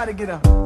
Everybody get up.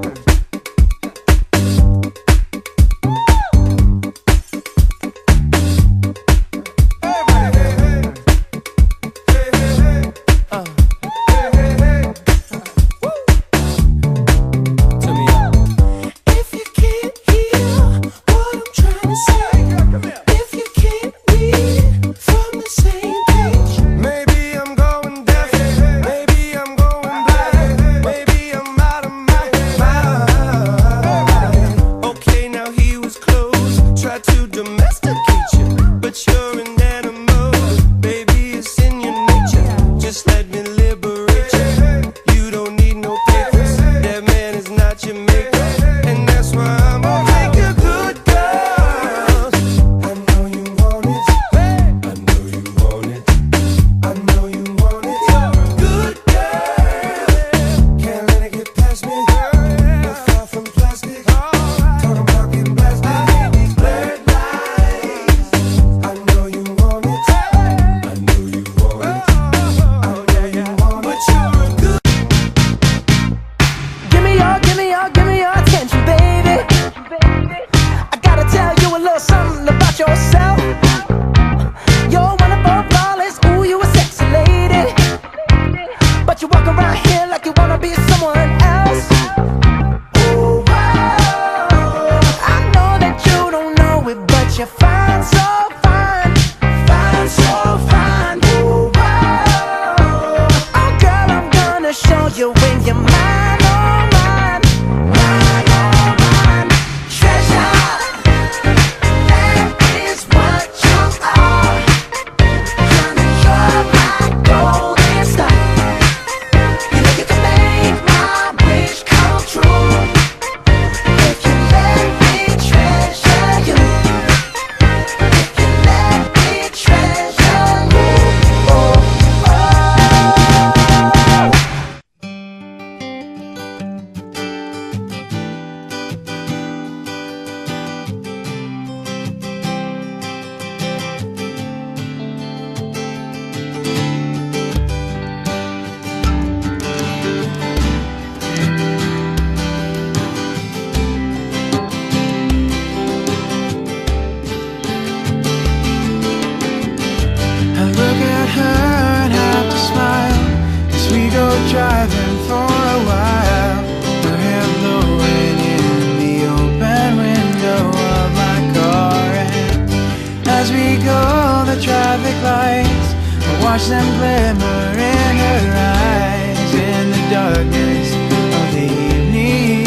Driving for a while, her hair blowing in the open window of my car. And as we go, the traffic lights, I watch them glimmer in her eyes in the darkness of the evening.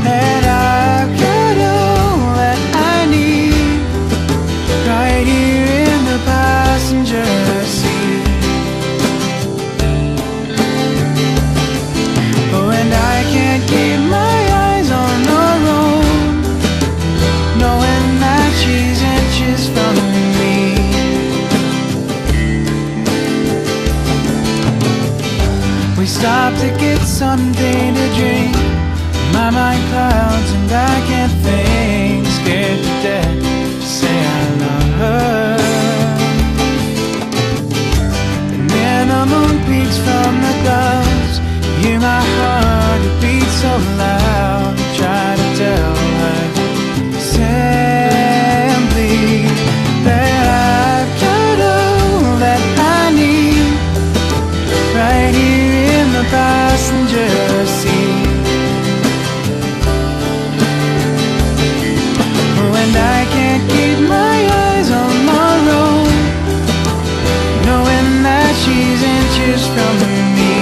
And I've got all that I need right here in the passenger seat. I can't keep my eyes on the road, knowing that she's inches from me. We stop to get something to drink. My mind clouds and I can't think. Scared to death to say I love her. And then the moon peeks from the clouds. Hear my heart beat so loud. Try to tell her simply that I've got all that I need right here in the passenger seat. And I can't keep my eyes on the road, knowing that she's inches from me.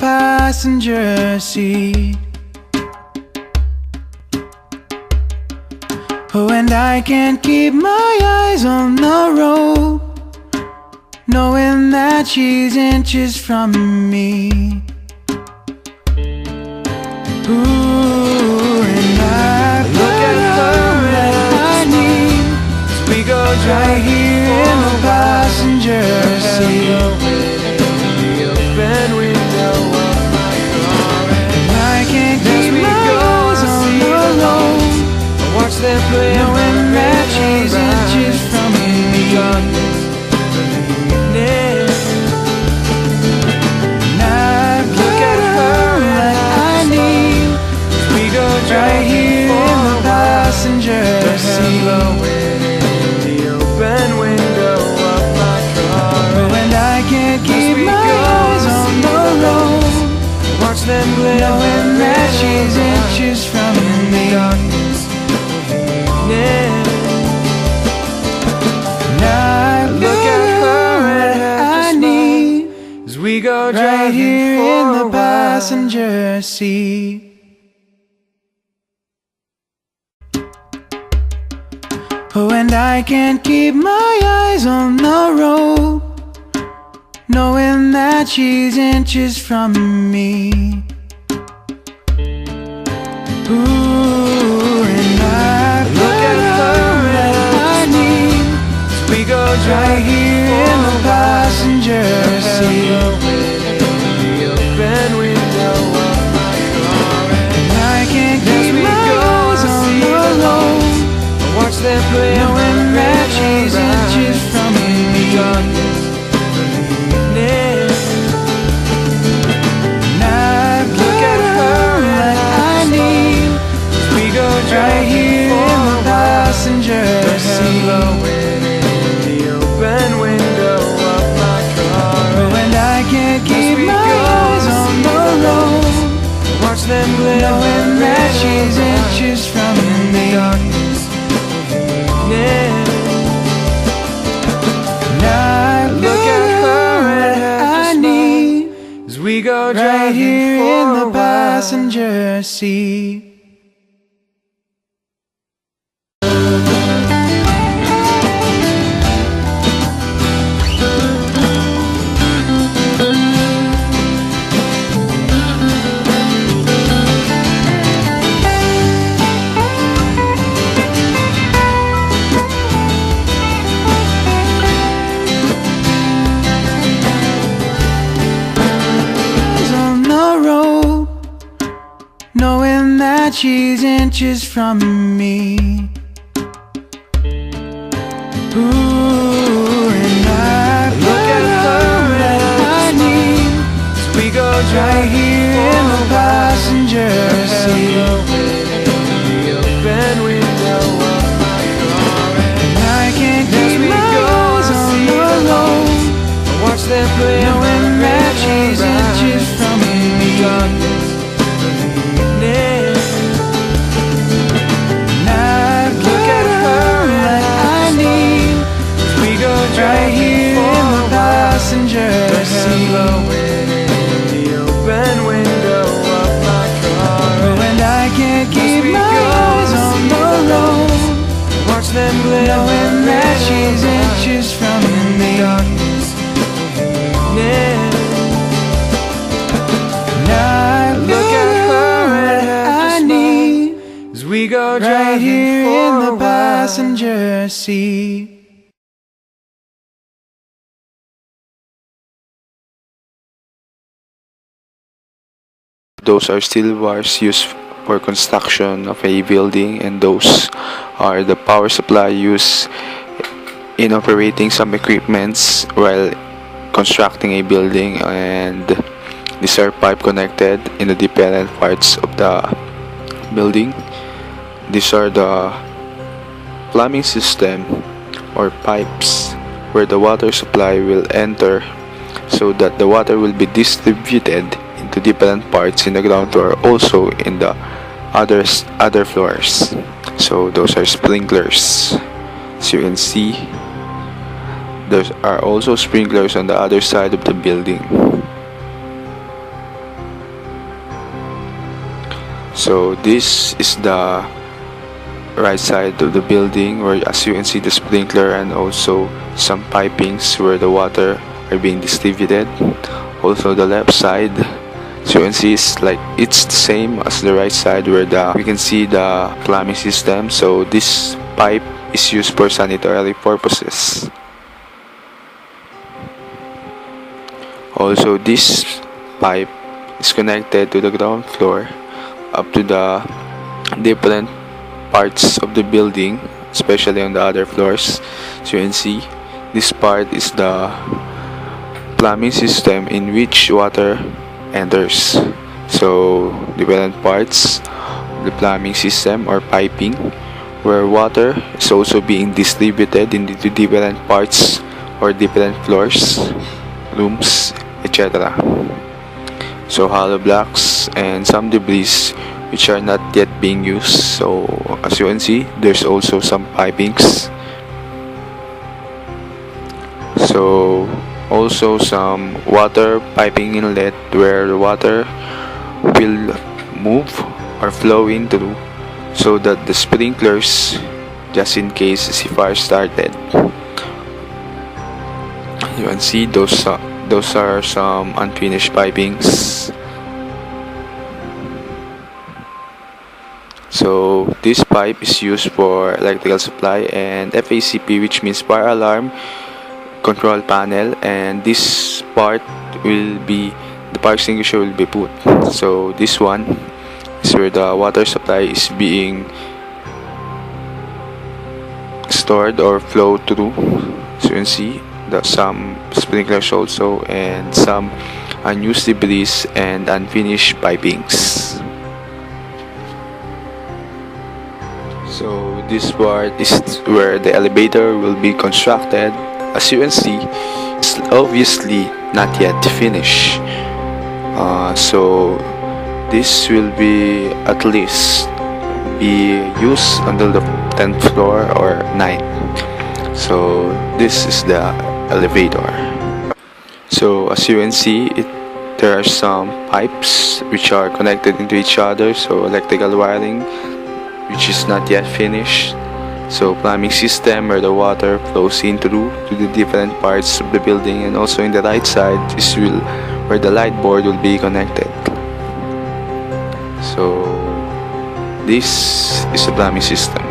passenger seat. Oh, and I can't keep my eyes on the road, knowing that she's inches from me. Ooh, and I look at her that I need. We go right here in the passenger seat. The open window of my car, and I can't keep my eyes on the road, watch them play, knowing that she's inches from me. Right here in the passenger seat, the open window of my car, and I can't keep my eyes on the road, watch them play, knowing that she's inches from me. Now look at her that I need, as we go right here in the passenger seat. Oh, and I can't keep my eyes on the road, knowing that she's inches from me. Ooh, and I look at her that I need, as we go right here in the passenger seat, the open window of my car, and I can't keep my eyes on the road, watch them play, knowing that she's inches from me. Now look at her that I need, we go right here in the passenger seat, the open window of my car, and I can't keep my eyes on the road, watch them play, knowing that she's inches from me. Now look at her that I need, as we go right here in the passenger seat. Knowing that she's inches from me. Ooh, and I look at her that I need, so we go right here in the passenger seat, the open window of my car, and I can't keep my eyes on the road, watch them play, knowing that she's inches from me. Now look at her that I need, we go right here in the passenger seat, the open window of my car, and I can't keep my eyes on the road, watch them play, knowing that she's inches from me. Now look at her that I need, as we go right here in the passenger seat. Those are steel bars used for construction of a building, and those are the power supply used in operating some equipments while constructing a building, and these are pipe connected in the different parts of the building. These are the plumbing system or pipes where the water supply will enter so that the water will be distributed into different parts in the ground floor, also in the other floors. So those are sprinklers. As you can see, there are also sprinklers on the other side of the building. So this is the right side of the building, where as you can see the sprinkler and also some pipings where the water are being distributed. Also the left side, so you can see it's the same as the right side, where we can see the plumbing system. So this pipe is used for sanitary purposes. Also this pipe is connected to the ground floor up to the different parts of the building, especially on the other floors. So you can see this part is the plumbing system in which water enters. So different parts of the plumbing system or piping, where water is also being distributed into different parts or different floors, rooms, etc. So hollow blocks and some debris which are not yet being used. So as you can see, there's also some pipings. So also some water piping inlet where the water will move or flow in through, so that the sprinklers, just in case the fire started. You can see those are some unfinished pipings. So this pipe is used for electrical supply and FACP, which means fire alarm control panel, and this part will be the fire extinguisher will be put. So this one is where the water supply is being stored or flow through. So you can see some sprinklers also, and some unused debris and unfinished pipings. So this part is where the elevator will be constructed. As you can see, it's obviously not yet finished. So this will be at least be used until the 10th floor or 9th. So this is the elevator. So as you can see, there are some pipes which are connected into each other, so electrical wiring which is not yet finished. So plumbing system where the water flows in through to the different parts of the building, and also in the right side is where the light board will be connected. So this is the plumbing system.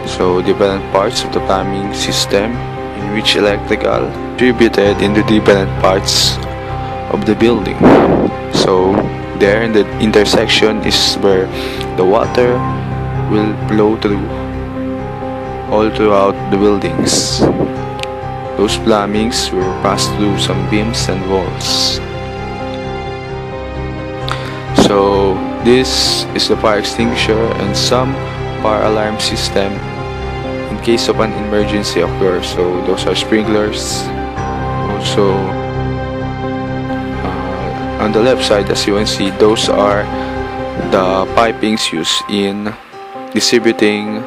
So different parts of the plumbing system in which electrical distributed into different parts of the building. So there in the intersection is where the water will flow through all throughout the buildings. Those plumbings will pass through some beams and walls. So this is the fire extinguisher and some fire alarm system in case of an emergency occurs. So those are sprinklers. Also on the left side, as you can see, those are the pipings used in distributing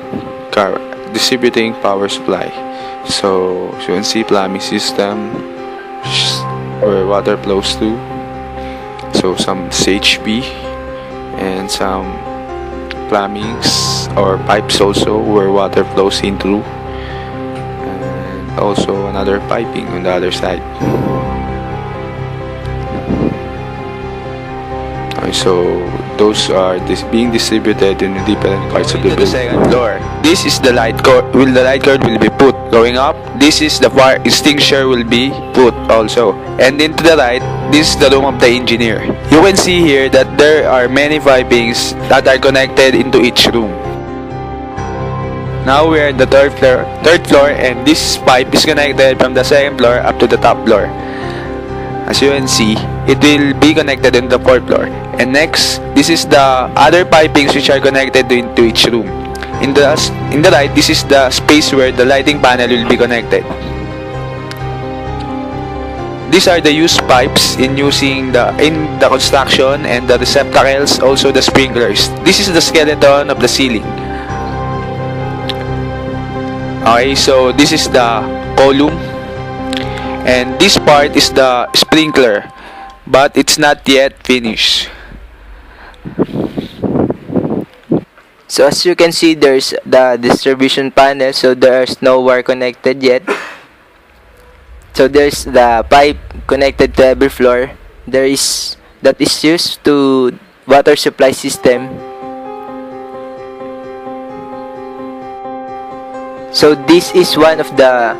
power supply. So as you can see, plumbing system where water flows through. So some CHP and some plumbings or pipes also where water flows in through, and also another piping on the other side. So those are being distributed in different parts of the building. Second floor. This is the light cord. The light cord will be put. Going up, this is the fire extinguisher will be put also. And then to the right, this is the room of the engineer. You can see here that there are many pipings that are connected into each room. Now we are at the third floor, and this pipe is connected from the second floor up to the top floor. As you can see, it will be connected in the fourth floor. And next, this is the other pipings which are connected into each room. In the right, this is the space where the lighting panel will be connected. These are the used pipes in the construction, and the receptacles, also the sprinklers. This is the skeleton of the ceiling. Okay, so this is the column, and this part is the sprinkler, but it's not yet finished. So as you can see, there's the distribution panel, so there's no wire connected yet. So there's the pipe connected to every floor. That is used to water supply system. So this is one of the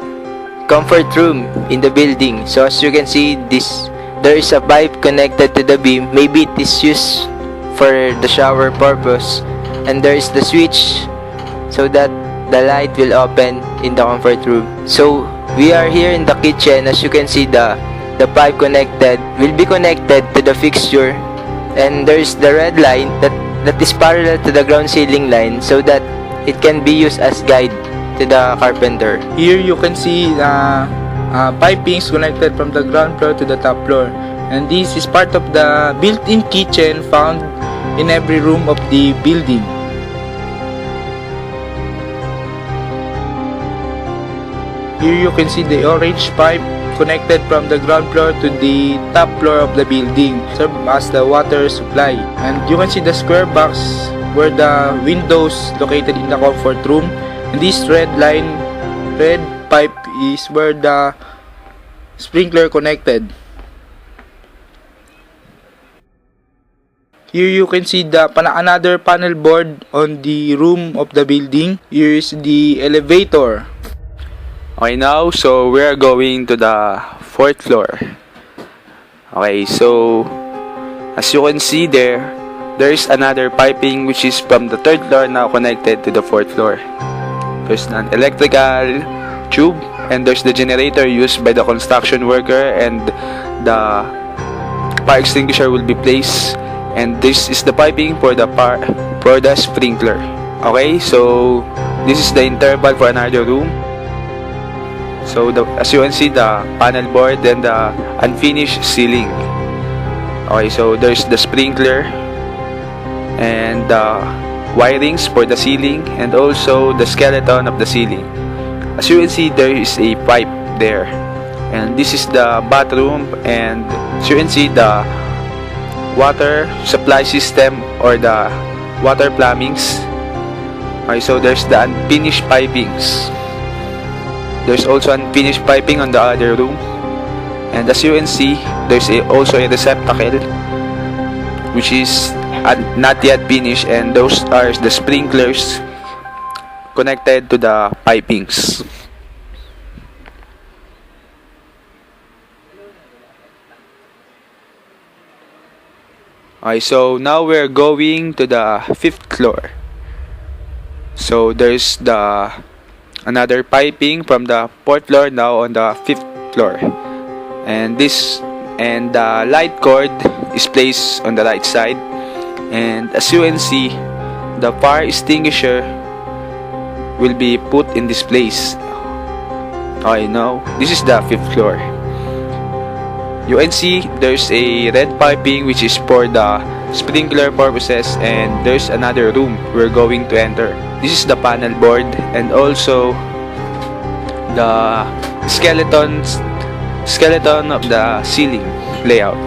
comfort room in the building. So as you can see, there is a pipe connected to the beam. Maybe it is used for the shower purpose. And there is the switch so that the light will open in the comfort room. So we are here in the kitchen. As you can see, the pipe will be connected to the fixture, and there is the red line that is parallel to the ground ceiling line, so that it can be used as guide to the carpenter. Here you can see pipings connected from the ground floor to the top floor, and this is part of the built-in kitchen found in every room of the building. Here you can see the orange pipe connected from the ground floor to the top floor of the building, serve as the water supply. And you can see the square box where the windows located in the comfort room. And this red pipe is where the sprinkler connected. Here you can see another panel board on the room of the building. Here is the elevator. Okay, now, so we are going to the 4th floor. Okay, so as you can see there is another piping which is from the 3rd floor now connected to the 4th floor. There's an electrical tube, and there's the generator used by the construction worker, and the fire extinguisher will be placed, and this is the piping for the sprinkler. Okay, so this is the interval for another room. So as you can see, the panel board and the unfinished ceiling. Okay, so there's the sprinkler and the wirings for the ceiling, and also the skeleton of the ceiling. As you can see, there is a pipe there, and this is the bathroom, and as you can see, the water supply system or the water plumbings. Okay, so there's the unfinished pipings. There's also unfinished piping on the other room, and as you can see, there's also a receptacle which is not yet finished, and those are the sprinklers connected to the pipings. Okay, so now we're going to the 5th floor. So there's another piping from the 4th floor now on the 5th floor, and the light cord is placed on the right side, and as you can see, the fire extinguisher will be put in this place. Okay, now this is the 5th floor. You can see there's a red piping which is for the sprinkler purposes, and there's another room we're going to enter. This is the panel board, and also the skeleton of the ceiling layout.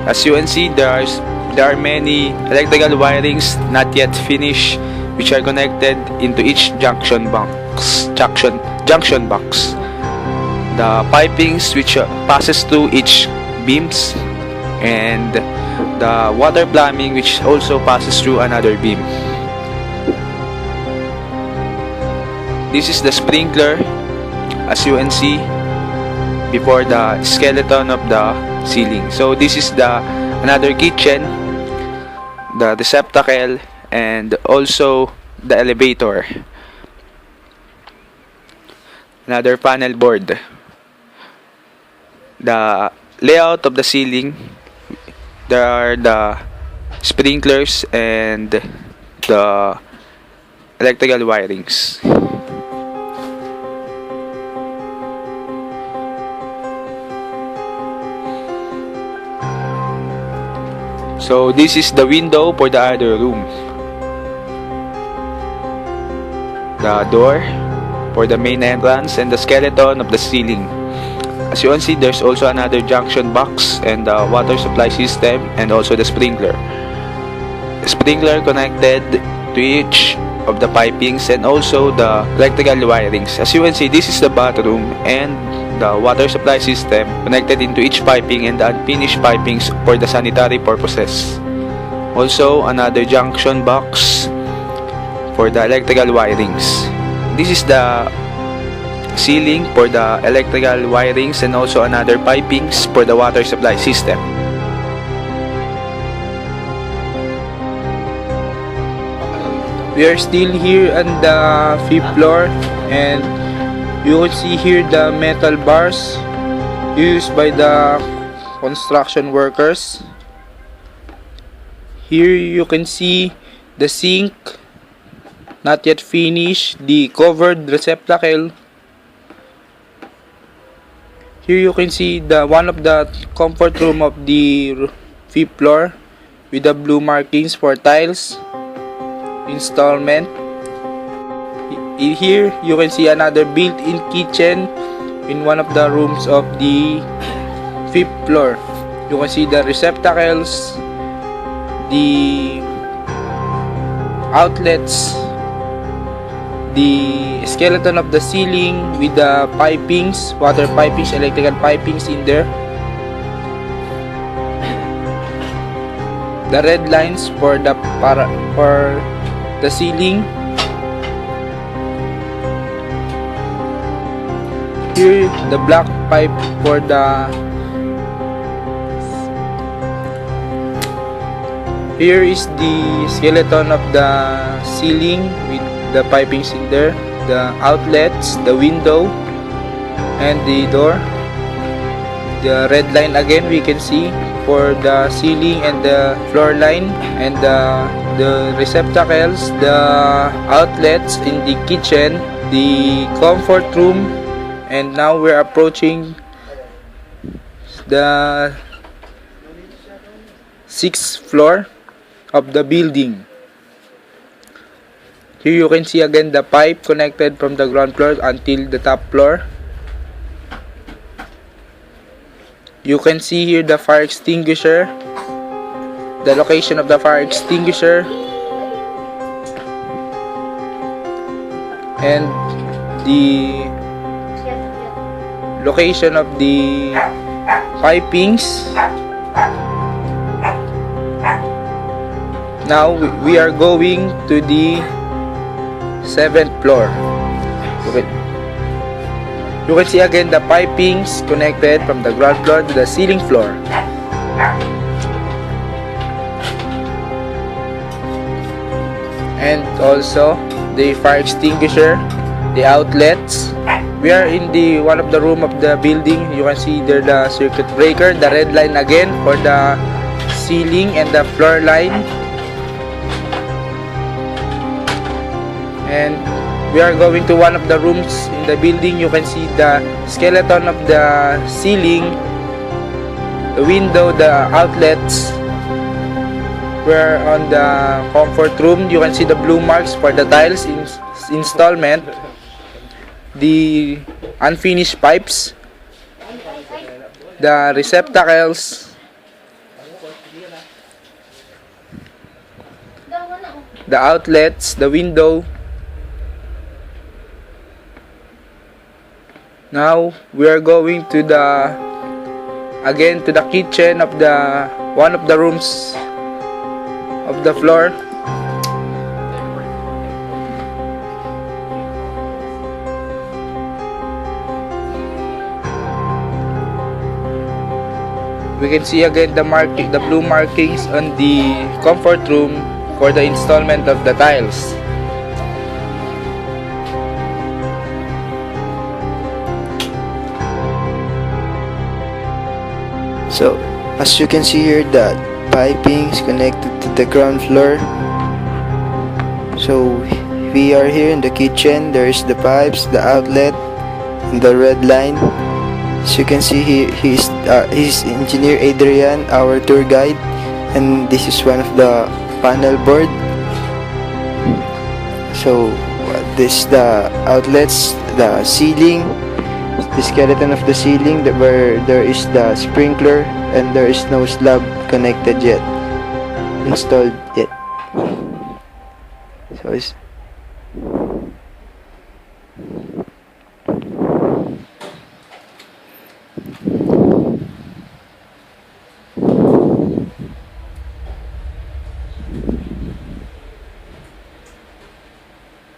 As you can see, there are many electrical wirings not yet finished, which are connected into each junction box. The pipings which passes through each beams, and the water plumbing which also passes through another beam. This is the sprinkler, as you can see, before the skeleton of the ceiling. So this is another kitchen, the receptacle, and also the elevator. Another panel board. The layout of the ceiling, there are the sprinklers and the electrical wirings. So this is the window for the other room. The door for the main entrance, and the skeleton of the ceiling. As you can see, there's also another junction box, and the water supply system, and also the sprinkler. The sprinkler connected to each of the pipings and also the electrical wirings. As you can see, this is the bathroom and the water supply system connected into each piping and the unfinished pipings for the sanitary purposes. Also, another junction box for the electrical wirings. This is the ceiling for the electrical wirings and also another pipings for the water supply system. We are still here on the 5th floor, and you can see here the metal bars used by the construction workers. Here you can see the sink, not yet finished, the covered receptacle. Here you can see the one of the comfort room of the 5th floor with the blue markings for tiles installment. Here you can see another built-in kitchen in one of the rooms of the 5th floor. You can see the receptacles, the outlets, the skeleton of the ceiling with the pipings, water pipings, electrical pipings in there. The red lines for the ceiling. Here the black pipe for the here is the skeleton of the ceiling with the pipings in there, the outlets, the window and the door. The red line again we can see for the ceiling and the floor line, and the receptacles, the outlets in the kitchen, the comfort room, and now we're approaching the 6th floor of the building. Here you can see again the pipe connected from the ground floor until the top floor. You can see here the fire extinguisher, the location of the fire extinguisher, and the location of the pipings. Now we are going to the 7th floor. You can see again the pipings connected from the ground floor to the ceiling floor. And also the fire extinguisher, the outlets. We are in the one of the room of the building. You can see there the circuit breaker, the red line again for the ceiling and the floor line. And we are going to one of the rooms in the building. You can see the skeleton of the ceiling, the window, the outlets. We're on the comfort room. You can see the blue marks for the tiles installment, the unfinished pipes, the receptacles, the outlets, the window. Now we are going to the kitchen of the one of the rooms of the floor. We can see again the blue markings on the comfort room for the installment of the tiles. So, as you can see here, the piping is connected to the ground floor. So, we are here in the kitchen. There is the pipes, the outlet, and the red line. As you can see, he's Engineer Adrian, our tour guide, and this is one of the panel board. So, this the outlets, the ceiling, the skeleton of the ceiling where there is the sprinkler and there is no slab connected yet, installed yet. So it's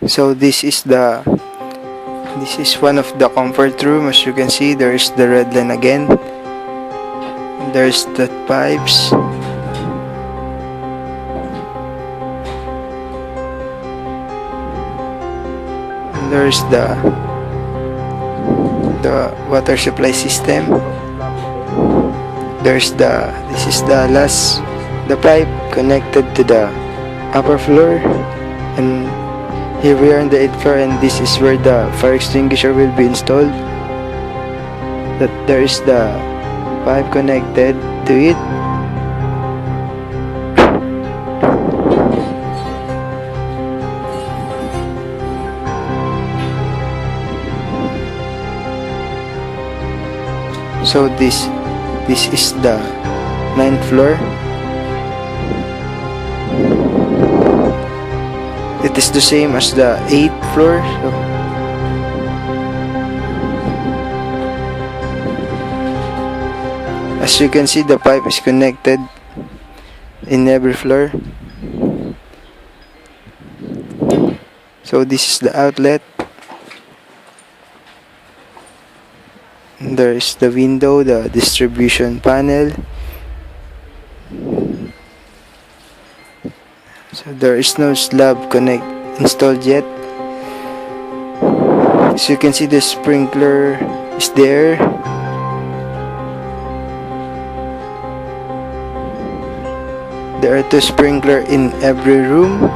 so this is one of the comfort room. As you can see, there is the red line again. There's the pipes. And there's the water supply system. This is the pipe connected to the upper floor, and here we are on the 8th floor, and this is where the fire extinguisher will be installed. That there is the pipe connected to it. So this is the 9th floor. It is the same as the 8th floor. So as you can see, the pipe is connected in every floor. So this is the outlet. There is the window, the distribution panel. So there is no slab installed yet. As you can see, the sprinkler is there. There are 2 sprinklers in every room,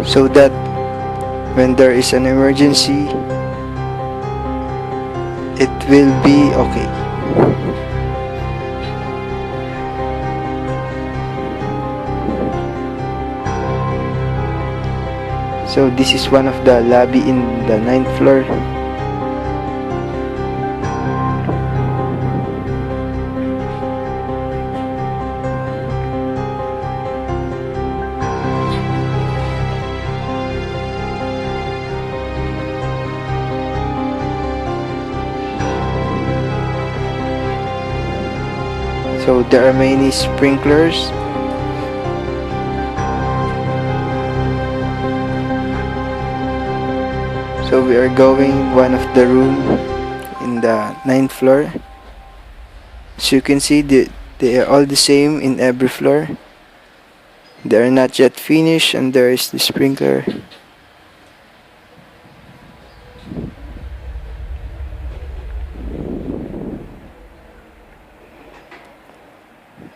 so that when there is an emergency, it will be okay. So this is one of the lobby in the 9th floor. So there are many sprinklers. So we are going one of the room in the 9th floor. As you can see, they are all the same in every floor. They are not yet finished, and there is the sprinkler.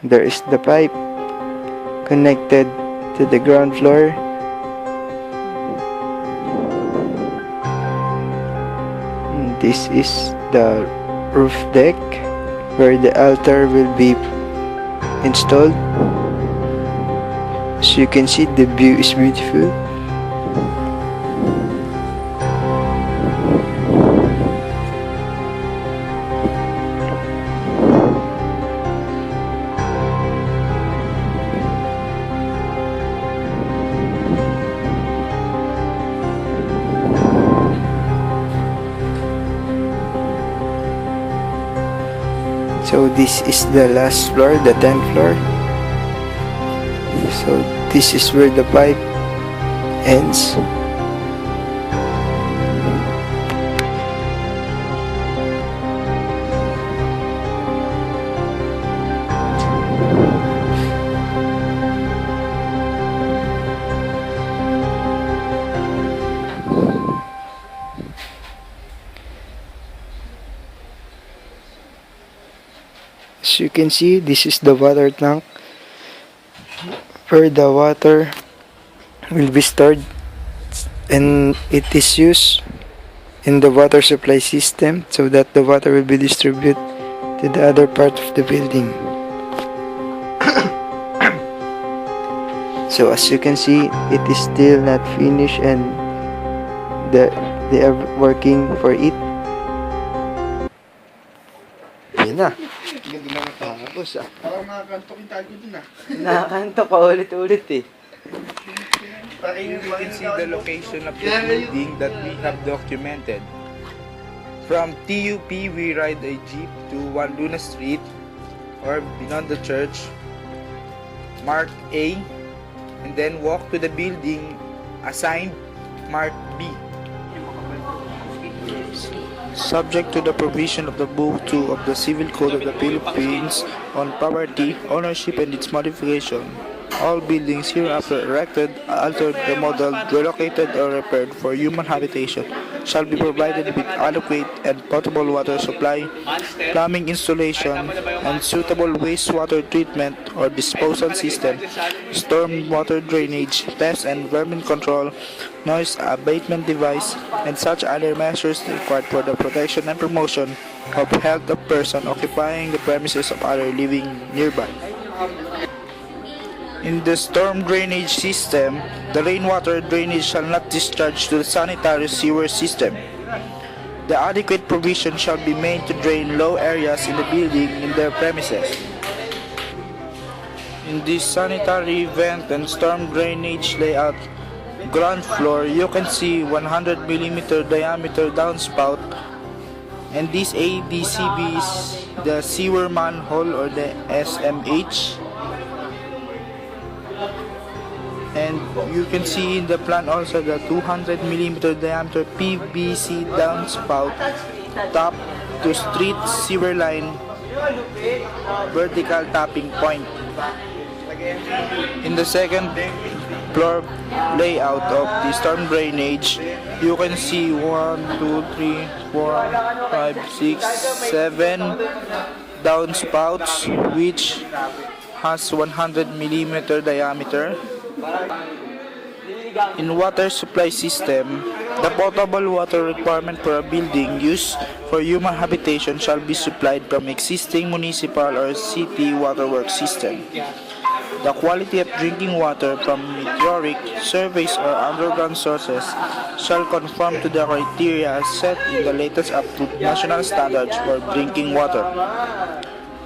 There is the pipe connected to the ground floor. And this is the roof deck where the altar will be installed. As you can see, the view is beautiful. So this is the last floor, the 10th floor. So this is where the pipe ends. As you can see, this is the water tank where the water will be stored, and it is used in the water supply system so that the water will be distributed to the other part of the building. So as you can see, it is still not finished, and they are working for it. Yun na. Ganda naman tapos ah. Parang makakantok yung tayo dun ah. Nakakanto pa ulit-ulit eh. Here we can see the location of the building that we have documented. From TUP, we ride a jeep to Juan Luna Street or beyond the church, marked A, and then walk to the building assigned marked B. Subject to the provision of the Book 2 of the Civil Code of the Philippines on property, ownership, and its modification, all buildings hereafter erected, altered, remodeled, relocated, or repaired for human habitation shall be provided with adequate and potable water supply, plumbing installation, and suitable wastewater treatment or disposal system, storm water drainage, pest and vermin control, noise abatement device, and such other measures required for the protection and promotion of health of person occupying the premises of other living nearby. In the storm drainage system, the rainwater drainage shall not discharge to the sanitary sewer system. The adequate provision shall be made to drain low areas in the building in their premises. In this sanitary vent and storm drainage layout, ground floor, you can see 100 mm diameter downspout, and this ADCB is the sewer manhole or the SMH. And you can see in the plan also the 200 mm diameter PVC downspout top to street sewer line vertical tapping point. In the second floor layout of the storm drainage, you can see 1, 2, 3, 4, 5, 6, 7 downspouts which has 100 mm diameter. In water supply system, the potable water requirement for a building used for human habitation shall be supplied from existing municipal or city waterworks system. The quality of drinking water from meteoric, surface, or underground sources shall conform to the criteria set in the latest approved national standards for drinking water.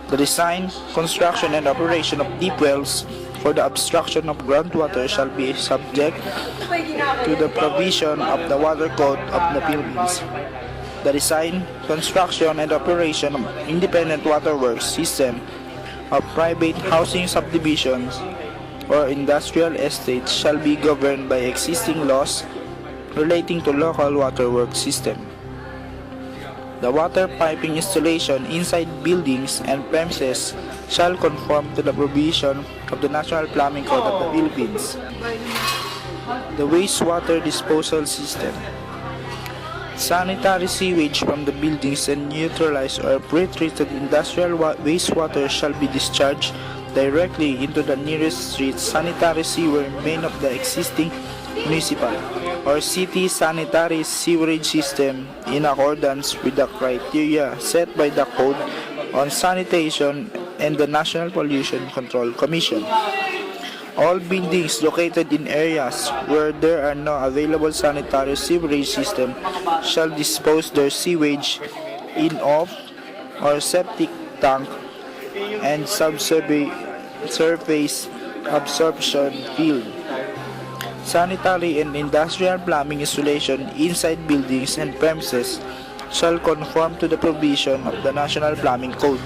The design, construction, and operation of deep wells for the obstruction of groundwater shall be subject to the provision of the Water Code of the Philippines. The design, construction, and operation of independent waterworks system of private housing subdivisions or industrial estates shall be governed by existing laws relating to local waterworks system. The water piping installation inside buildings and premises shall conform to the provision of the National Plumbing Code of the Philippines. The wastewater disposal system. Sanitary sewage from the buildings and neutralized or pre-treated industrial wastewater shall be discharged directly into the nearest street sanitary sewer main of the existing municipal or city sanitary sewerage system in accordance with the criteria set by the Code on Sanitation and the National Pollution Control Commission. All buildings located in areas where there are no available sanitary sewerage system shall dispose their sewage in off or septic tank and subsurface absorption field. Sanitary and industrial plumbing installation inside buildings and premises shall conform to the provision of the National Plumbing Code.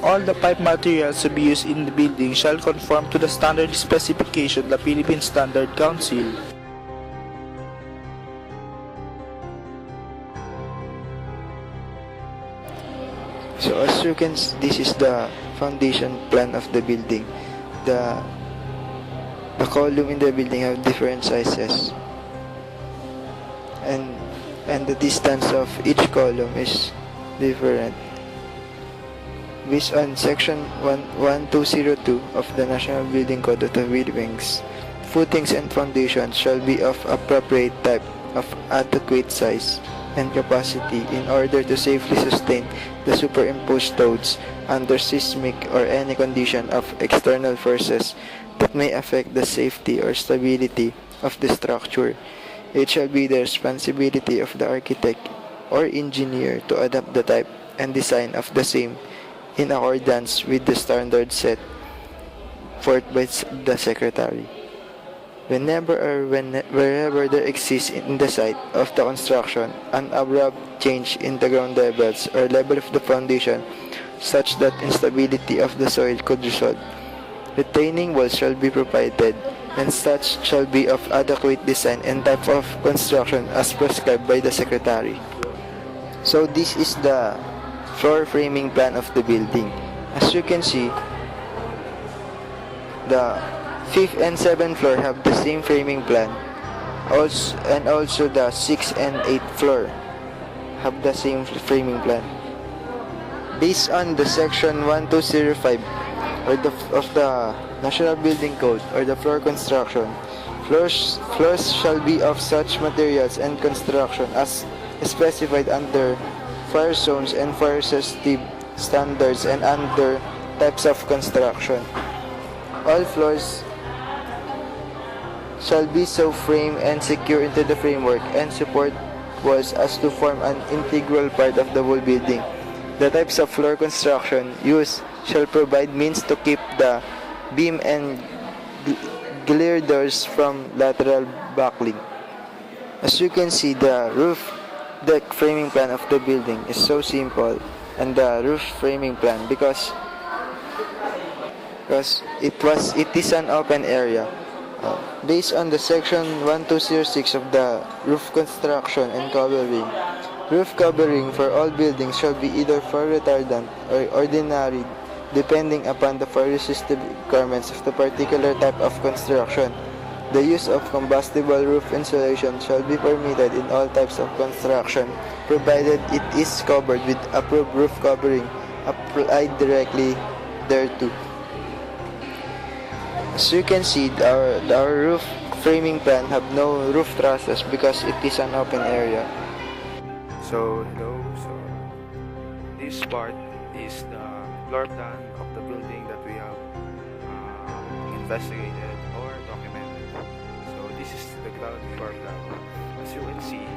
All the pipe materials to be used in the building shall conform to the standard specification of the Philippine Standard Council. So as you can see, this is the foundation plan of the building. The column in the building have different sizes, and the distance of each column is different. Based on section 1202 of the National Building Code of the Philippines, footings and foundations shall be of appropriate type, of adequate size and capacity in order to safely sustain the superimposed loads under seismic or any condition of external forces that may affect the safety or stability of the structure. It shall be the responsibility of the architect or engineer to adapt the type and design of the same in accordance with the standards set forth by the secretary. Wherever there exists in the site of the construction an abrupt change in the ground levels or level of the foundation such that instability of the soil could result, retaining walls shall be provided, and such shall be of adequate design and type of construction as prescribed by the Secretary. So this is the floor framing plan of the building. As you can see, the 5th and 7th floor have the same framing plan. Also the 6th and 8th floor have the same framing plan. Based on the section 1205 of the National Building Code or the floor construction, floors shall be of such materials and construction as specified under fire zones and fire resistive standards and under types of construction. All floors shall be so framed and secure into the framework and support walls as to form an integral part of the whole building. The types of floor construction used shall provide means to keep the beam and girders from lateral buckling. As you can see, the roof deck framing plan of the building is so simple, and the roof framing plan because it is an open area. Based on the section 1206 of the roof construction and covering, roof covering for all buildings shall be either fire retardant or ordinary depending upon the fire resistive requirements of the particular type of construction. The use of combustible roof insulation shall be permitted in all types of construction provided it is covered with approved roof covering applied directly thereto. As you can see, our roof framing plan have no roof trusses because it is an open area. So this part is the floor plan of the building that we have investigated or documented. So this is the ground floor plan. As you can see,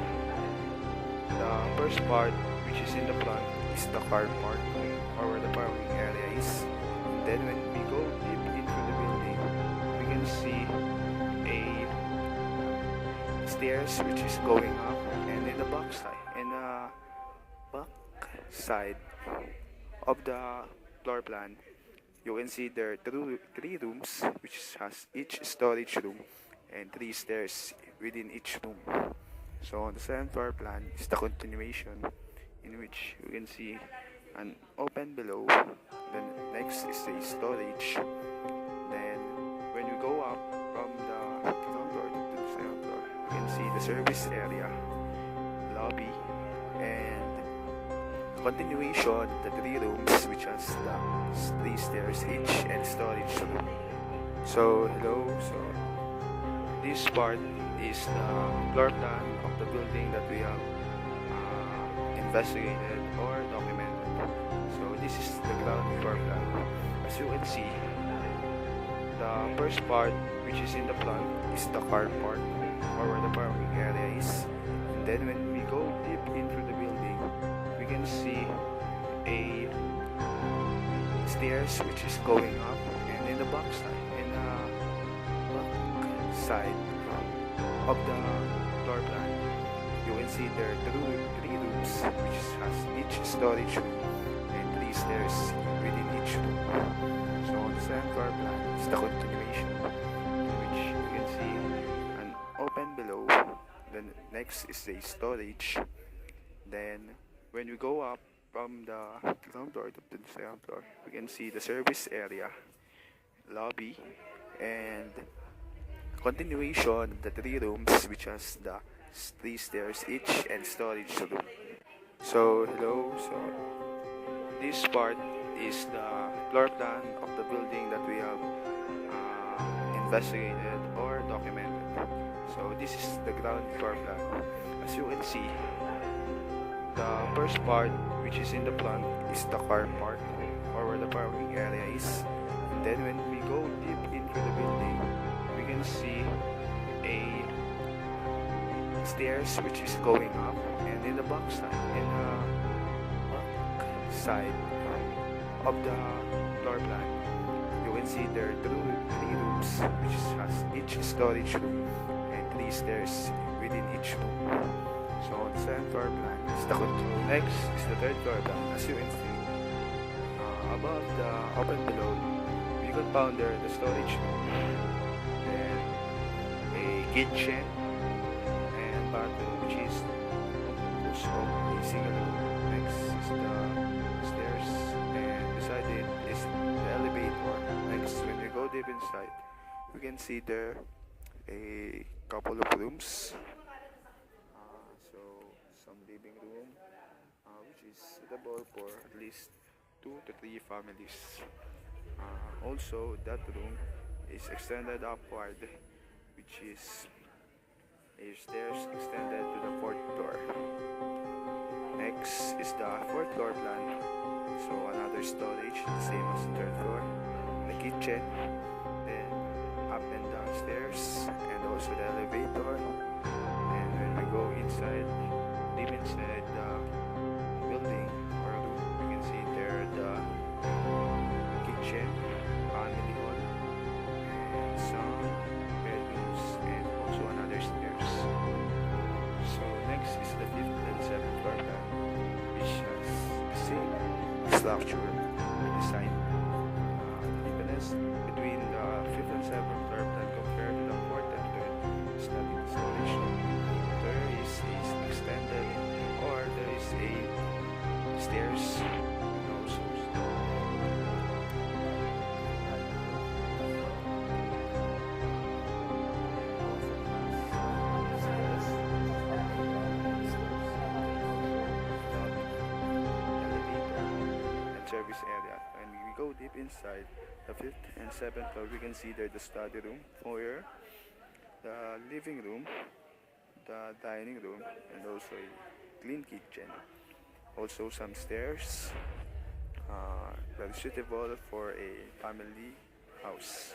the first part, which is in the front, is the car part or where the parking area is. And then when we go deep into the building, we can see a stairs which is going up, and in the back side of the floor plan, you can see there are three rooms which has each storage room and 3 stairs within each room. So on the second floor plan is the continuation, in which you can see an open below. Then next is the storage. Then when you go up from the ground floor to the second floor, you can see the service area, lobby, and continuation, the 3 rooms which has the 3 stairs each and storage room. So this part is the floor plan of the building that we have investigated or documented. So this is the ground floor plan. As you can see, the first part, which is in the front, is the car part or where the parking area is. And then when we go deep into the building, we can see a stairs which is going up, and in the back side of the floor plan, you can see there are 3 rooms which has each storage room and 3 stairs within each room. So on the second floor plan is the continuation, in which you can see an open below. Then next is the storage. Then when we go up from the ground floor to the second floor, we can see the service area, lobby, and continuation of the 3 rooms which has the 3 stairs each and storage room. So this part is the floor plan of the building that we have investigated or documented. So this is the ground floor plan. As you can see, the first part, which is in the front, is the car part or where the parking area is. And then when we go deep into the building, we can see a stairs which is going up, and in the back side of the floor plan, you can see there are three rooms which has each storage room and 3 stairs within each room. So on the second floor plan is the control. Next is the third floor plan. As you can see, above the open below, you can found there the storage room, then a kitchen and bathroom which is composed of a single room. Next is the stairs and beside it is the elevator. Next, when you go deep inside, you can see there a couple of rooms. So some living room which is suitable for at least 2 to 3 families. Also, that room is extended upward, which is a stairs extended to the 4th floor. Next is the 4th floor plan. So another storage, the same as the 3rd floor. The kitchen, then up and down stairs, and also the elevator. And when we go inside, deep inside the building or room, you can see there the kitchen, family hall, and some bedrooms, and also another stairs. So next is the 5th and 7th floor plan, which has the same structure or design. The difference between the 5th and 7th floor plan compared to the 4th and 3rd is that in the storage room there is a extended or there is a stairs and also service area. And we go deep inside the 5th and 7th floor, we can see there the study room, foyer, the living room, the dining room, and also a clean kitchen. Also some stairs, very suitable for a family house.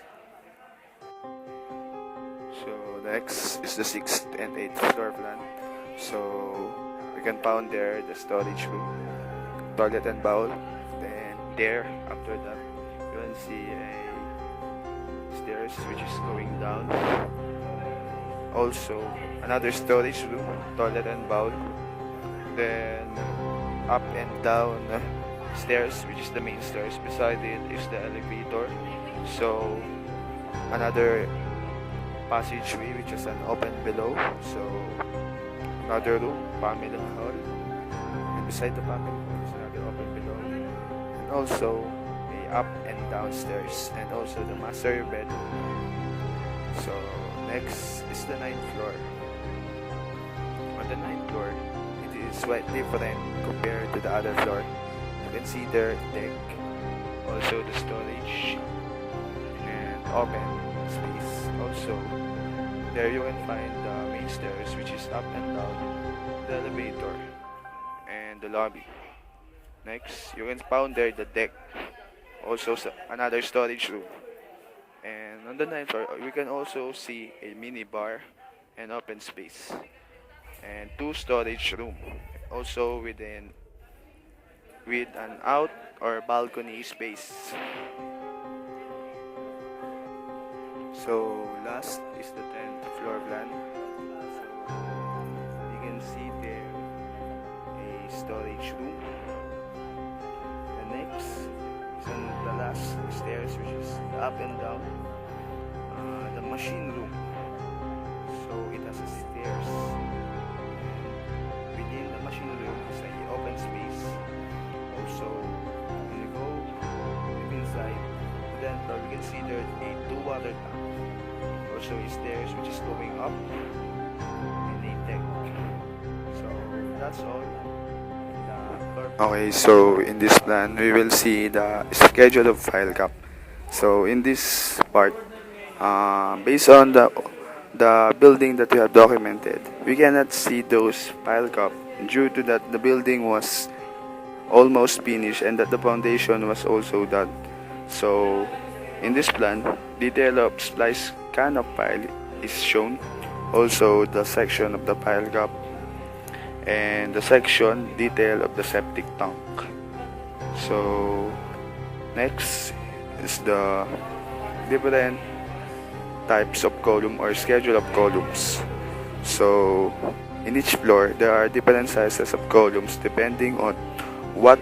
So next is the 6th and 8th floor plan. So we can found there the storage room, toilet and bowl. Then there, after that, you can see a stairs which is going down. Also another storage room, toilet and bowl. Then up and down stairs, which is the main stairs. Beside it is the elevator. So another passageway which is an open below. So another room, family hall. And beside the family hall is another open below. And also a up and down stairs. And also the master bedroom. So next is the 9th floor. On the 9th floor, it is quite different compared to the other floor. You can see there deck, also the storage, and open space. Also, there you can find the main stairs, which is up and down, the elevator, and the lobby. Next, you can find there the deck, also another storage room. And on the 9th floor, we can also see a mini bar and open space, and 2 storage room, also with an out or balcony space. So last is the 10th floor plan. So you can see there a storage room. The next is on the last stairs, which is the up and down, the machine room. So it has a stairs. Within the machine room is an open space. Also, when you go deep inside, then we can see there a 2 water tank. Also a stairs which is going up in a deck. So that's all. Okay, so in this plan, we will see the schedule of file cap. So in this part, based on the building that we have documented, we cannot see those file cap due to that the building was almost finished and that the foundation was also done. So in this plan, detail of splice can of pile is shown. Also the section of the pile cap and the section detail of the septic tank. So next is the different types of column or schedule of columns. So in each floor there are different sizes of columns depending on what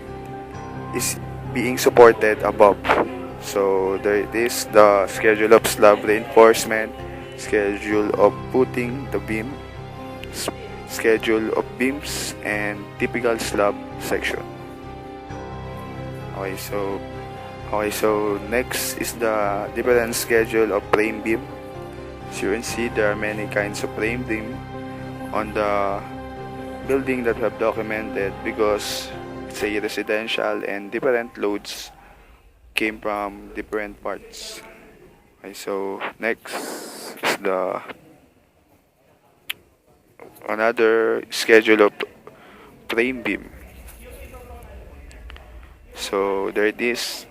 is being supported above. So there it is, the schedule of slab reinforcement, schedule of putting the beam, schedule of beams, and typical slab section. So next is the different schedule of frame beam. As you can see, there are many kinds of frame beam on the building that we have documented because it's a residential and different loads came from different parts. So next is the another schedule of frame beam. So there it is.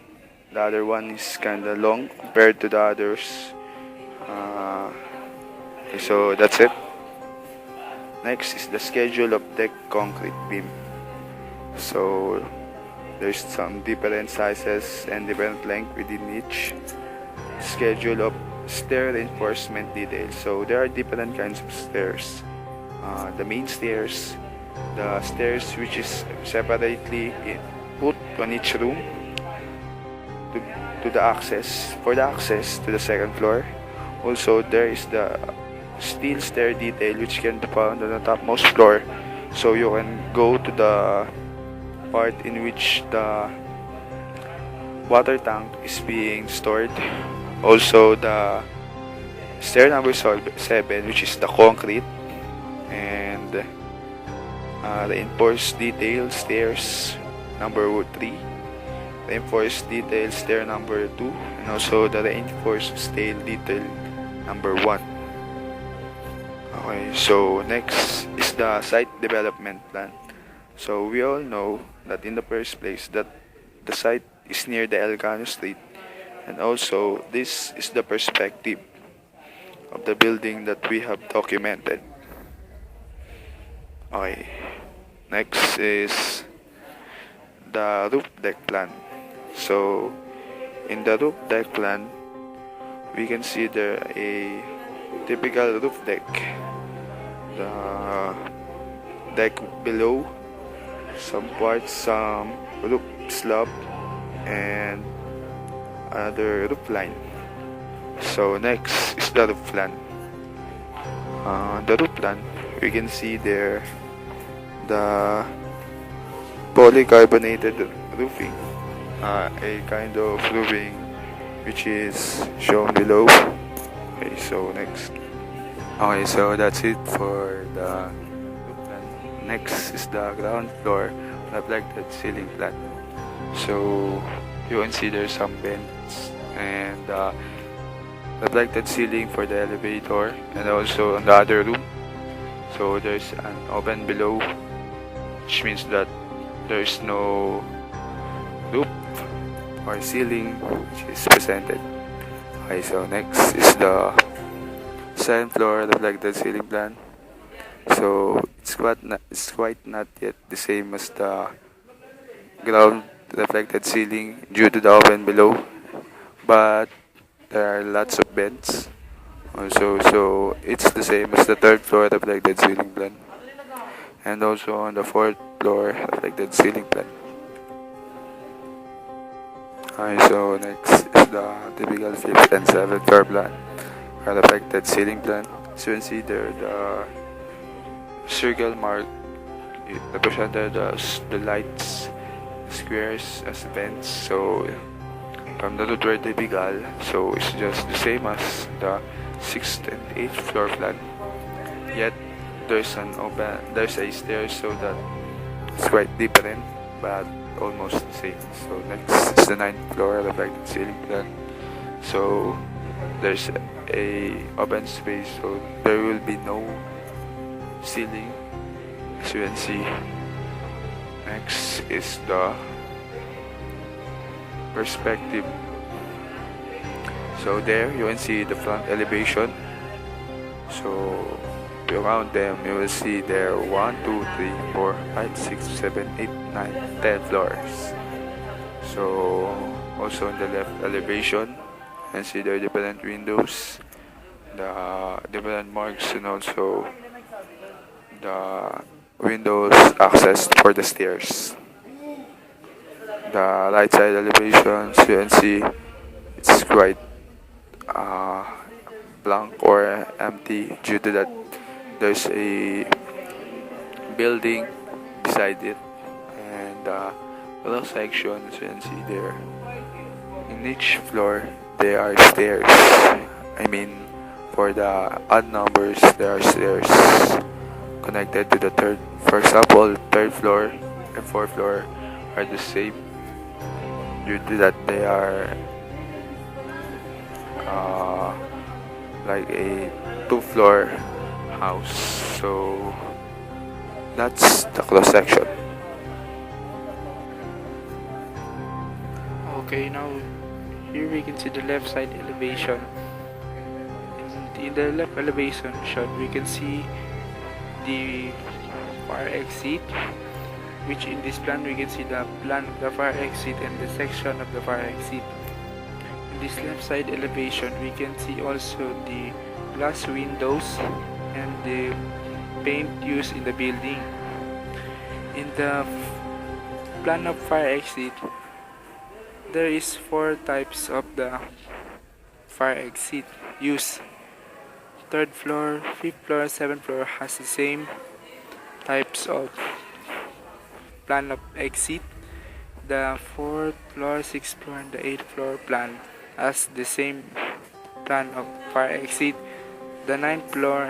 The other one is kind of long compared to the others. So that's it. Next is the schedule of deck concrete beam. So there's some different sizes and different length within each. Schedule of stair reinforcement details. So there are different kinds of stairs. The main stairs, the stairs which is separately put on each room to the access to the second floor. Also there is the steel stair detail which can be found on the topmost floor, so you can go to the part in which the water tank is being stored. Also the stair number 7, which is the concrete, and reinforced detail stairs number 3, reinforced detail stair number 2, and also the reinforced stair detail number 1. Okay, so next is the site development plan. So we all know that in the first place that the site is near the Elcano Street, and also this is the perspective of the building that we have documented. Okay, next is the roof deck plan. So in the roof deck plan, we can see there a typical roof deck. The deck below, some parts, some roof slab, and another roof line. So next is the roof plan. The roof plan, we can see there the polycarbonated roofing, a kind of roofing which is shown below. Okay, so next. Okay, so that's it for the roof plan. Next is the ground floor reflected ceiling plan. So you can see there's some vents and reflected ceiling for the elevator, and also on the other room. So there's an open below, which means that there's no roof or ceiling which is presented. Okay, so next is the second floor reflected ceiling plan. So it's quite not yet the same as the ground reflected ceiling due to the open below, but there are lots of vents also, so it's the same as the third floor reflected ceiling plan, and also on the fourth floor reflected ceiling plan. Okay, so next is the typical fifth and seventh floor plan reflected ceiling plan. So you can see there the circle mark represented as the lights, squares as vents. So from the third typical, so it's just the same as the 6th and 8th floor plan, yet there's a stair, so that it's quite different but almost the same. So next is the 9th floor reflected ceiling plan. So there's a open space, so there will be no ceiling, as you can see. Next is the perspective. So there you can see the front elevation. So if you count them, you will see there 1, 2, 3, 4, 5, 6, 7, 8, 9, 10 floors. So Also in the left elevation, and see there are different windows, the different marks, and also the windows access for the stairs. The right side elevations, you can see it's quite uh, blank or empty due to that there's a building beside it, and below sections you can see there in each floor there are stairs. I mean, for the odd numbers there are stairs connected to the third. For example, third floor and fourth floor are the same due to that they are like a two-floor house. So that's the close section. Okay, now here we can see the left side elevation. In the left elevation shot, we can see the fire exit, which in this plan we can see the plan of the fire exit and the section of the fire exit. In this left side elevation, we can see also the glass windows and the paint used in the building. In the plan of fire exit, there is 4 types of the fire exit used. Third floor, fifth floor, seventh floor has the same types of plan of exit. The fourth floor, sixth floor, and the eighth floor plan has the same plan of fire exit. The ninth floor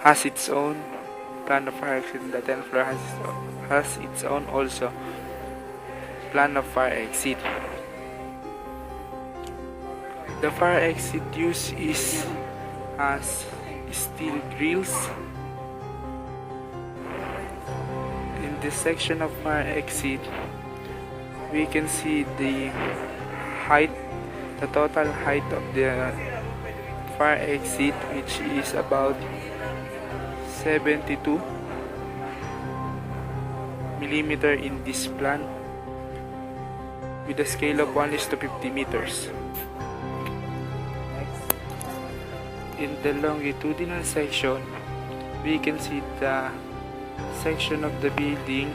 has its own plan of fire exit. The 10th floor has its own also plan of fire exit. The fire exit use is as steel grills. In this section of fire exit, we can see the height, the total height of the fire exit, which is about 72 millimeter in this plan, with a scale of 1:50 meters. In the longitudinal section, we can see the section of the building,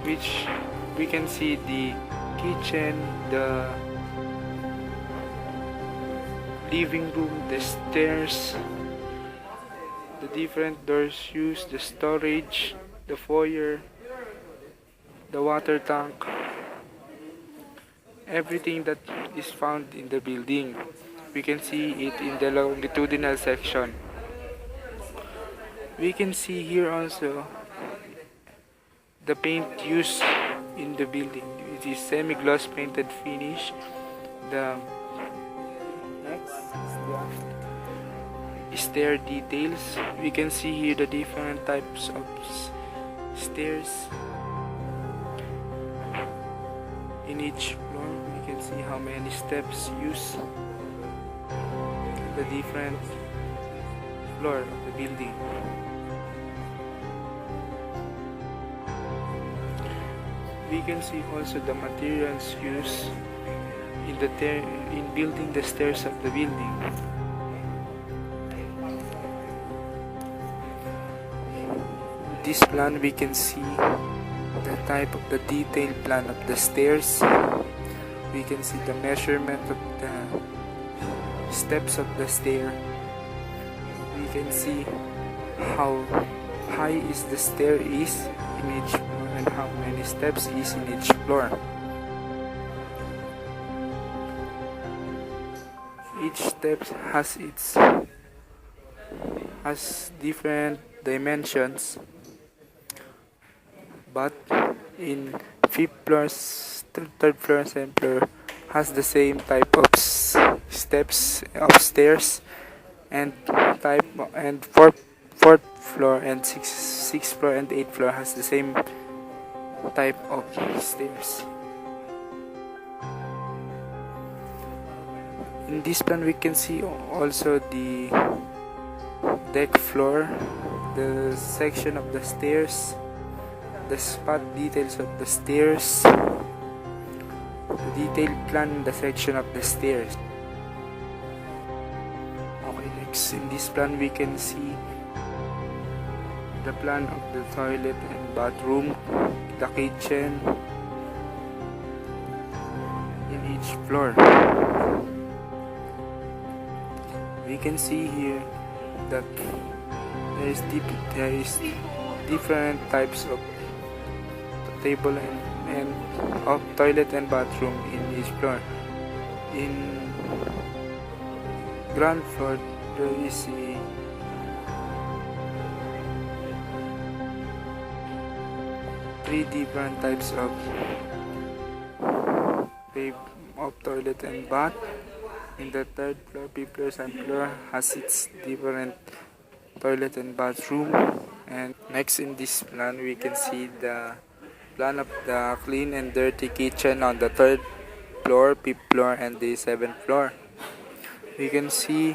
which we can see the kitchen, the living room, the stairs, the different doors used, the storage, the foyer, the water tank, everything that is found in the building. We can see it in the longitudinal section. We can see here also the paint used in the building. It is semi-gloss painted finish. The next is the stair details. We can see here the different types of stairs in each floor. We can see how many steps used, the different floor of the building. We can see also the materials used in building the stairs of the building. In this plan, we can see the type of the detailed plan of the stairs. We can see the measurement of the steps of the stair. We can see how high is the stair is in each floor and how many steps is in each floor. Each step has different dimensions, but in fifth floor, third floor, and seventh floor has the same type of steps of stairs, and fourth floor and sixth floor and eighth floor has the same type of stairs. In this plan, we can see also the deck floor, the section of the stairs, the spot details of the stairs, the detailed plan in the section of the stairs. Okay, next in this plan we can see the plan of the toilet and bathroom, the kitchen in each floor. We can see here that there is different types of table and of toilet and bathroom in each floor. In ground floor there is three different types of toilet and bath. In the third floor, fifth floor, seventh floor has its different toilet and bathroom. And next in this plan, we can see the plan of the clean and dirty kitchen on the third floor, fifth floor, and the seventh floor. We can see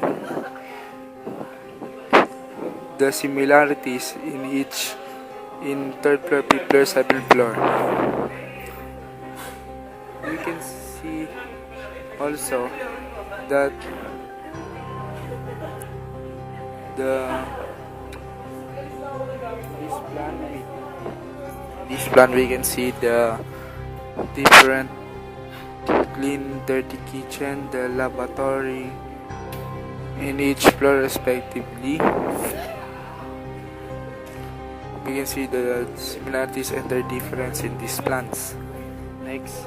the similarities in third floor, fifth floor, seventh floor. We can see also that this plan we can see the different clean dirty kitchen, the lavatory in each floor respectively. We can see the similarities and their difference in these plans. Next.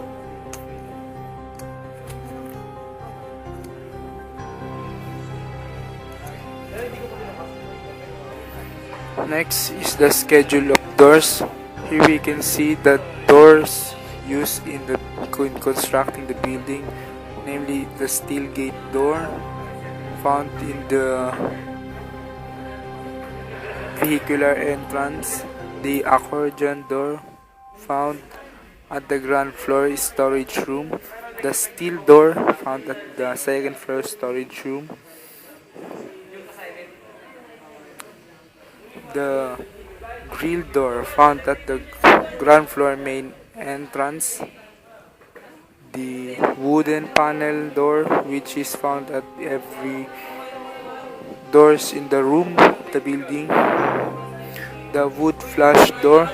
Next is the schedule of doors. Here we can see the doors used in constructing the building, namely the steel gate door found in the vehicular entrance, the accordion door found at the ground floor storage room, the steel door found at the second floor storage room, the grill door found at the ground floor main entrance, the wooden panel door which is found at every doors in the room, the building, the wood flush door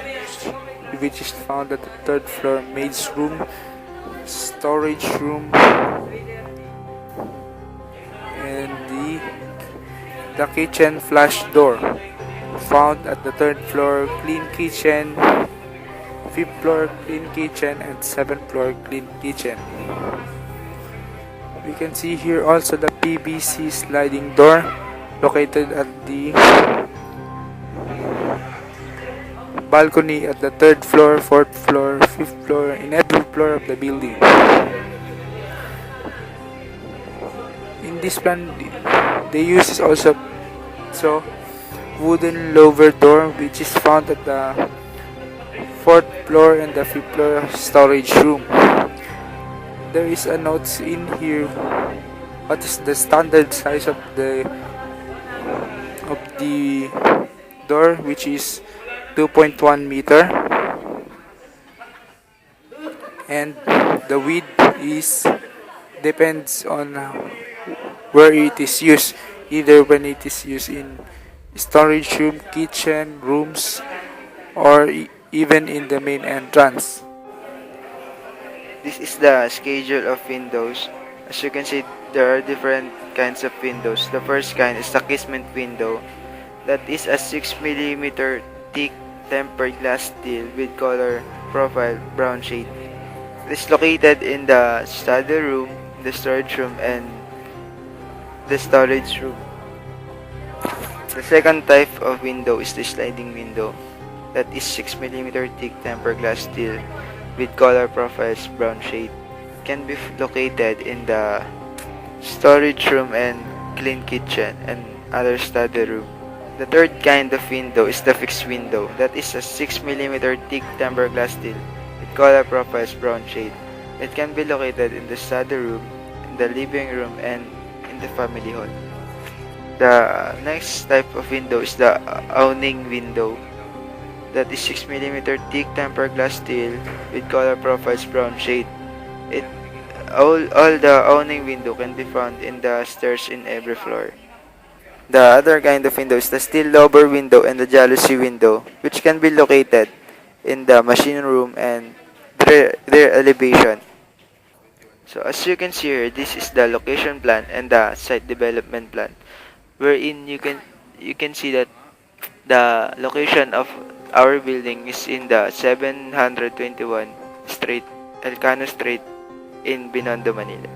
which is found at the third floor maid's room, storage room, and the kitchen flush door found at the third floor clean kitchen, fifth floor clean kitchen, and seventh floor clean kitchen. We can see here also the PVC sliding door located at the balcony at the third floor, fourth floor, fifth floor, in every floor of the building. In this plan, they use also wooden lower door which is found at the fourth floor and the fifth floor storage room. There is a note in here what is the standard size of the door, which is 2.1 meter, and the width is depends on where it is used, either when it is used in storage room, kitchen, rooms, or even in the main entrance. This is the schedule of windows. As you can see, there are different kinds of windows. The first kind is the casement window. That is a 6mm thick tempered glass steel with color profile brown shade. It is located in the study room, the storage room, and the storage room. The second type of window is the sliding window. That is 6mm thick tempered glass steel with color profiles brown shade. It can be located in the storage room and clean kitchen and other study room. The third kind of window is the fixed window. That is a 6mm thick tempered glass steel with color profiles brown shade. It can be located in the study room, in the living room, and in the family hall. The next type of window is the awning window. that is 6 mm thick tempered glass steel with color profiles brown shade. It all the awning window can be found in the stairs in every floor. The other kind of window is the steel lower window and the jalousie window, which can be located in the machine room and rear elevation. So as you can see here, this is the location plan and the site development plan, wherein you can see that the location of our building is in the 721 Street, Elcano Street in Binondo, Manila.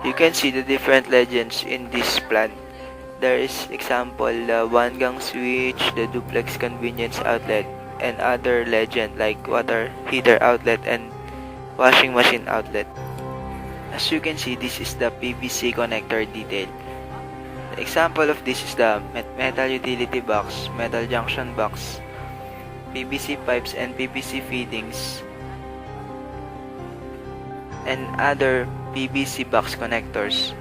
You can see the different legends in this plan. There is example the one gang switch, the duplex convenience outlet, and other legend like water heater outlet and washing machine outlet. As you can see, this is the PVC connector detail. The example of this is the metal utility box, metal junction box, PVC pipes and PVC fittings, and other PVC box connectors.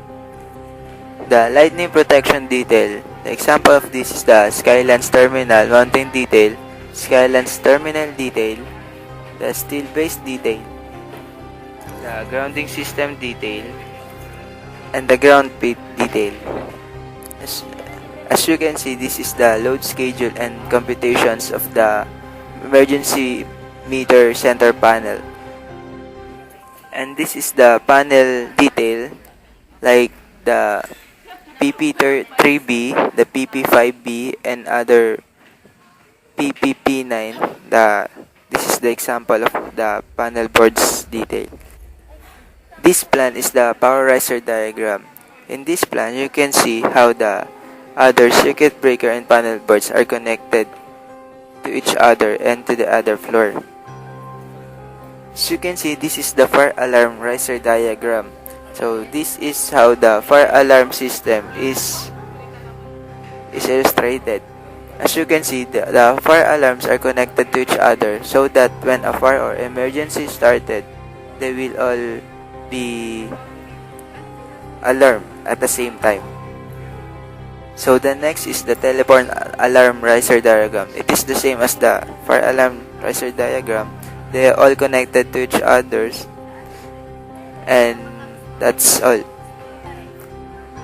The lightning protection detail. The example of this is the Skylands terminal mounting detail, Skylands terminal detail, the steel base detail, the grounding system detail, and the ground plate detail. As you can see, this is the load schedule and computations of the emergency meter center panel. And this is the panel detail like the PP3B, the PP5B, and other PPP9. This is the example of the panel boards detail. This plan is the power riser diagram. In this plan, you can see how the other circuit breaker and panel boards are connected to each other and to the other floor. As you can see, this is the fire alarm riser diagram. So this is how the fire alarm system is illustrated. As you can see, the fire alarms are connected to each other so that when a fire or emergency started, they will all be alarmed at the same time. So the next is the telephone alarm riser diagram. It is the same as the fire alarm riser diagram. They are all connected to each others, and that's all.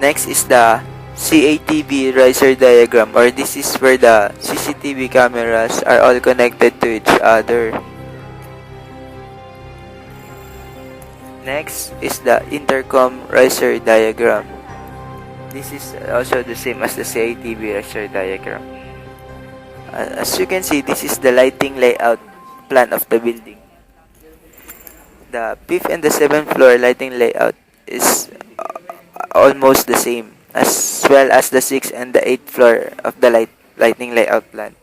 Next is the CATV riser diagram, or this is where the CCTV cameras are all connected to each other. Next is the intercom riser diagram. This is also the same as the CATV riser diagram. As you can see, this is the lighting layout plan of the building. The 5th and the 7th floor lighting layout is almost the same, as well as the 6th and the 8th floor of the lighting layout plan.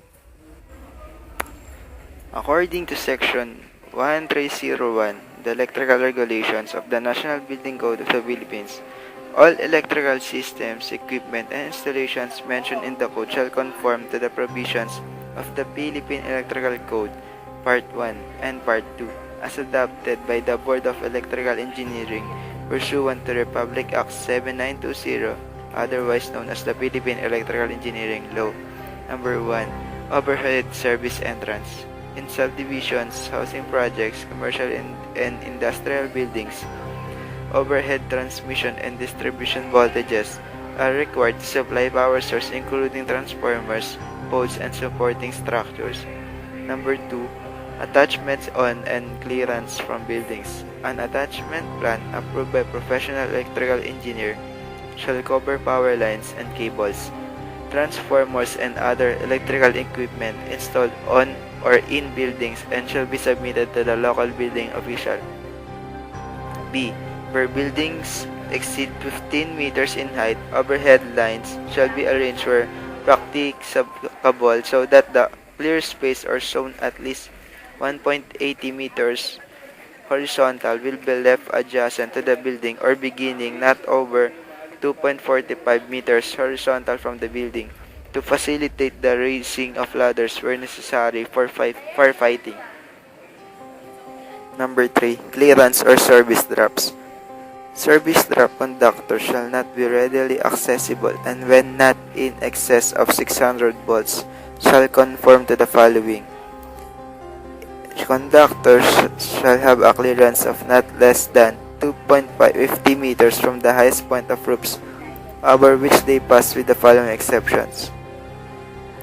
According to section 1301, the electrical regulations of the National Building Code of the Philippines, all electrical systems, equipment, and installations mentioned in the code shall conform to the provisions of the Philippine Electrical Code, Part 1 and Part 2, as adopted by the Board of Electrical Engineering pursuant to Republic Act 7920, otherwise known as the Philippine Electrical Engineering Law. Number 1. Overhead service entrance. In subdivisions, housing projects, commercial and industrial buildings, overhead transmission and distribution voltages are required to supply power source including transformers, poles, and supporting structures. Number 2. Attachments on and clearance from buildings. An attachment plan approved by professional electrical engineer shall cover power lines and cables, transformers, and other electrical equipment installed on or in buildings and shall be submitted to the local building official. B. Where buildings exceed 15 meters in height, overhead lines shall be arranged where practicable so that the clear space or zone at least 1.80 meters horizontal will be left adjacent to the building or beginning not over 2.45 meters horizontal from the building to facilitate the raising of ladders where necessary for firefighting. Number 3. Clearance or service drops. Service drop conductor shall not be readily accessible and when not in excess of 600 volts shall conform to the following. Conductors shall have a clearance of not less than 2.50 meters from the highest point of roofs over which they pass, with the following exceptions.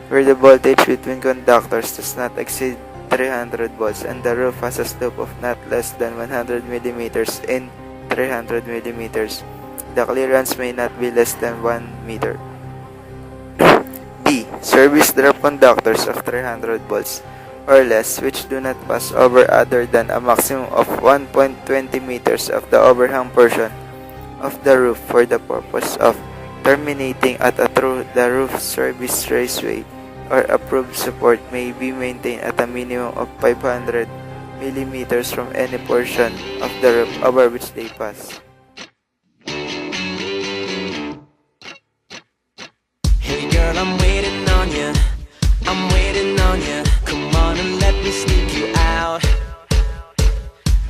Where the voltage between conductors does not exceed 300 volts and the roof has a slope of not less than 100 millimeters in 300 millimeters, the clearance may not be less than 1 meter. D. Service drop conductors of 300 volts or less which do not pass over other than a maximum of 1.20 meters of the overhang portion of the roof for the purpose of terminating at a through the roof service raceway or approved support may be maintained at a minimum of 500 millimeters from any portion of the roof over which they pass. Hey girl, I'm waiting on you. I'm waiting on you. Come on and let me sneak you out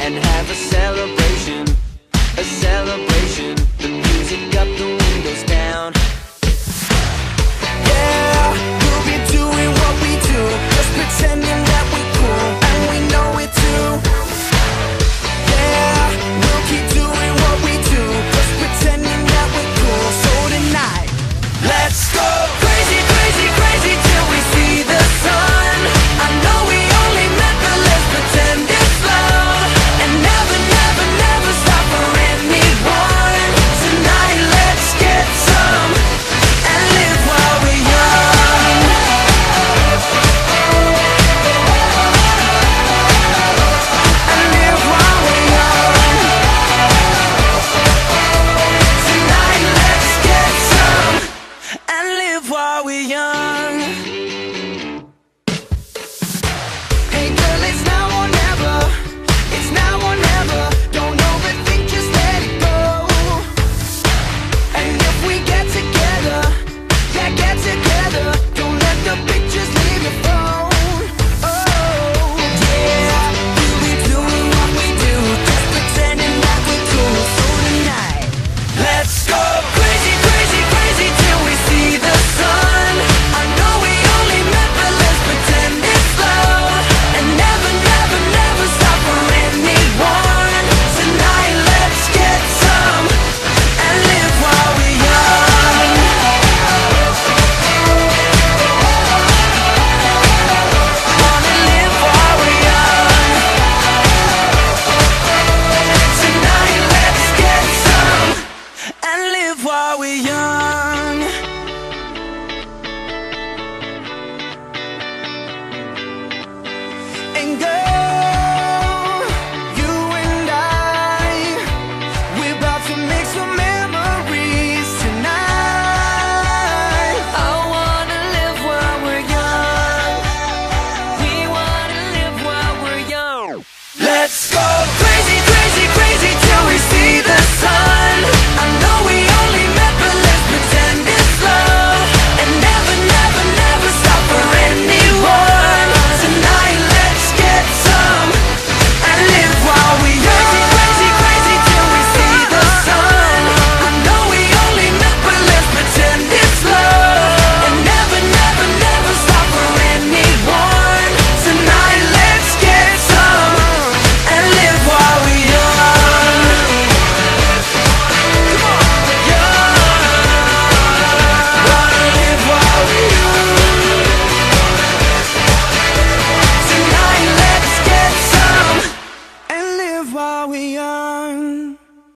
and have a celebration, a celebration. The music up, the windows down. Yeah, we'll be doing what we do, just pretending